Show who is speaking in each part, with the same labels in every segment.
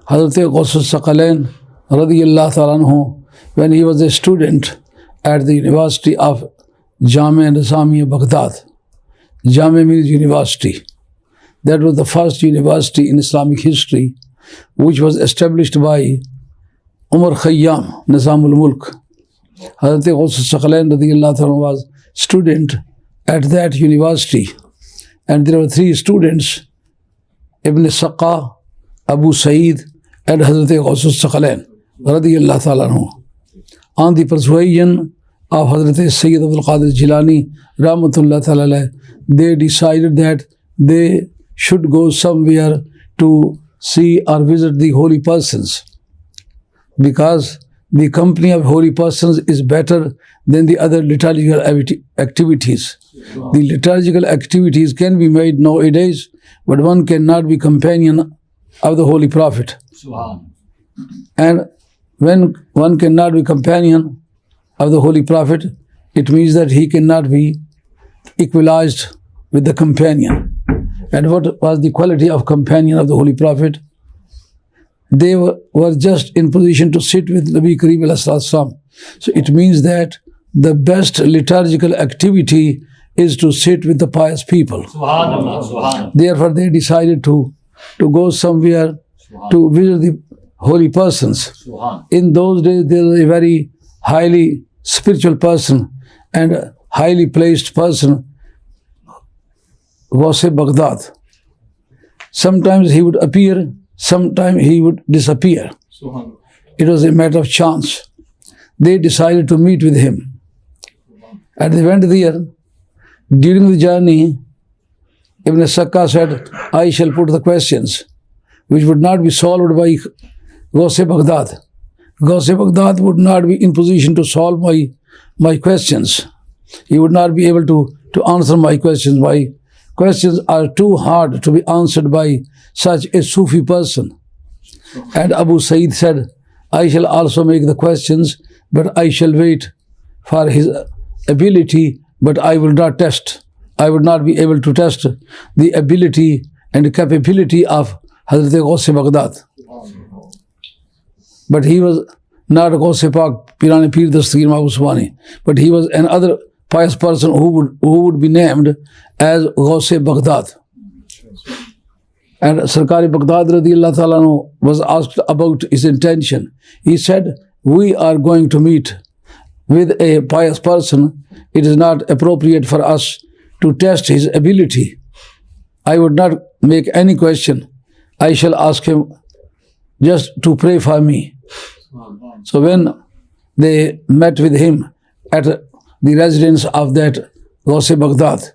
Speaker 1: Hazrat Ghous Saqalain radiyallahu ta'ala anhu, when he was a student at the University of Jamia Nizamiya Baghdad. Jamia means university. That was the first university in Islamic history which was established by Umar Khayyam, Nizamul Mulk. Hazrat Ghous Saqalain radiyallahu ta'ala was student at that university, and there were 3 students, Ibn Saqqa, Abu Sa'id, and Hazrat Ghous Saqalain radiyallahu ta'ala anhu. On the persuasion of Hazrat Sayyid Abdul Qadir Jilani rahmatullah ta'ala, they decided that they should go somewhere to see or visit the holy persons, because the company of holy persons is better than the other liturgical activities. The liturgical activities can be made nowadays, but one cannot be companion of the Holy Prophet. And when one cannot be companion of the Holy Prophet, it means that he cannot be equalized with the companion. And what was the quality of companion of the Holy Prophet? They were just in position to sit with Nabi Kareem alayhi salam. So it means that the best liturgical activity is to sit with the pious people. Therefore, they decided to go somewhere to visit the holy persons. In those days, there was a very highly spiritual person and a highly placed person, Ghous Baghdad. Sometimes he would appear, sometimes he would disappear. It was a matter of chance. They decided to meet with him. And they went there. During the journey, Ibn Saqqa said, I shall put the questions which would not be solved by Ghous Baghdad. Ghous Baghdad would not be in position to solve my questions. He would not be able to answer my questions. My questions are too hard to be answered by such a Sufi person. And Abu Sa'id said, I shall also make the questions, but I shall wait for his ability, but I will not test. I would not be able to test the ability and capability of Hazrat Ghous Baghdad. But he was not Ghous Pak Pirani Pir Dastagir Mahbub Usmani, but he was another pious person who would be named as Ghous Baghdad. And Sarkari Baghdad radiyallahu ta'ala anhu was asked about his intention. He said, we are going to meet with a pious person. It is not appropriate for us to test his ability. I would not make any question. I shall ask him just to pray for me. So when they met with him at the residence of that Ghous Baghdad,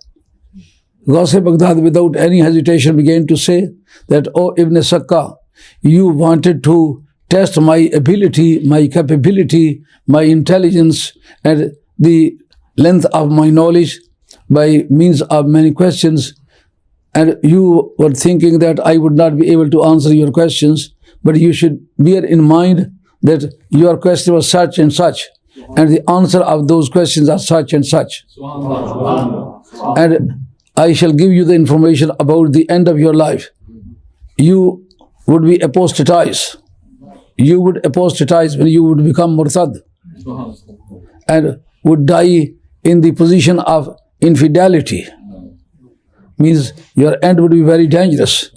Speaker 1: Ghous Baghdad without any hesitation began to say that, oh Ibn Saqqa, you wanted to test my ability, my capability, my intelligence, and the length of my knowledge by means of many questions, and you were thinking that I would not be able to answer your questions, but you should bear in mind that your question was such and such, and the answer of those questions are such and such. And I shall give you the information about the end of your life. You would be apostatized. You would apostatize when you would become murtad and would die in the position of infidelity. Means your end would be very dangerous.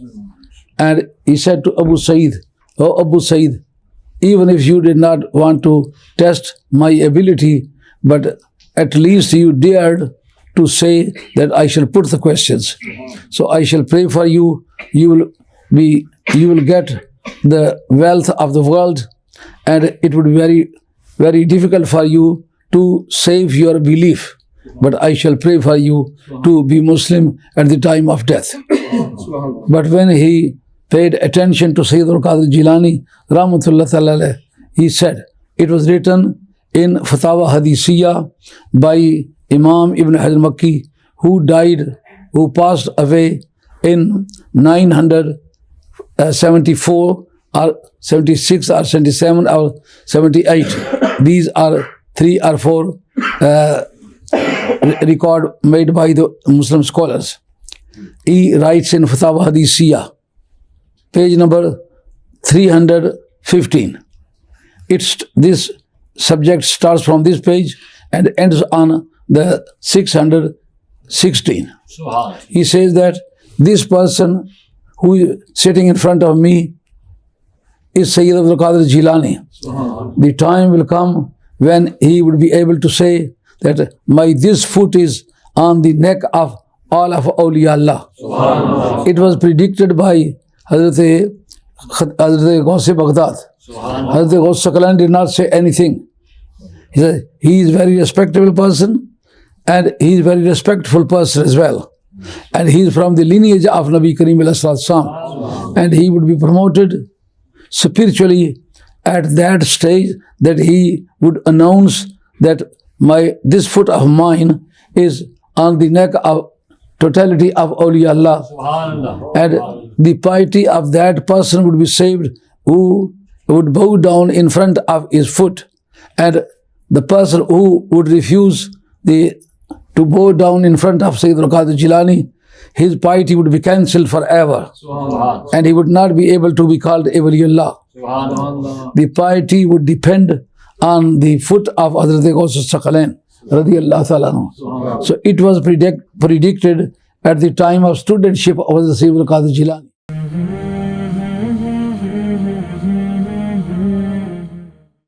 Speaker 1: And he said to Abu Sa'id, oh Abu Sa'id, even if you did not want to test my ability, but at least you dared to say that I shall put the questions. So I shall pray for you. You will get the wealth of the world, and it would be very, very difficult for you to save your belief. But I shall pray for you to be Muslim at the time of death. But when he paid attention to Sayyid Qadir Jilani, Rahmatullah Ta'ala, he said, it was written in Fatawa Hadithiyya by Imam Ibn Hajar Makki, who passed away in 974 or 76 or 77 or 78. These are 3 or 4 record made by the Muslim scholars. He writes in Fatawa Hadithiyya, page number 315. This subject starts from this page and ends on the 616. He says that this person who is sitting in front of me is Sayyid Abdul Qadir Jilani. The time will come when he would be able to say that this foot is on the neck of all of awliya Allah. It was predicted by Hazrat Ghous Baghdad. Hazrat Ghous did not say anything. He said he is a very respectable person and he is a very respectful person as well. And he is from the lineage of Nabi Kareem ﷺ. And he would be promoted spiritually at that stage that he would announce that this foot of mine is on the neck of totality of awliya Allah. And the piety of that person would be saved who would bow down in front of his foot. And the person who would refuse to bow down in front of Sayyid Al-Qadir Jilani, his piety would be cancelled forever. And he would not be able to be called a Waliullah. The piety would depend on the foot of Hazrat Ghous radiyallahu ta'ala anhu. So it was predicted at the time of studentship of Sayyid Al-Qadir Jilani.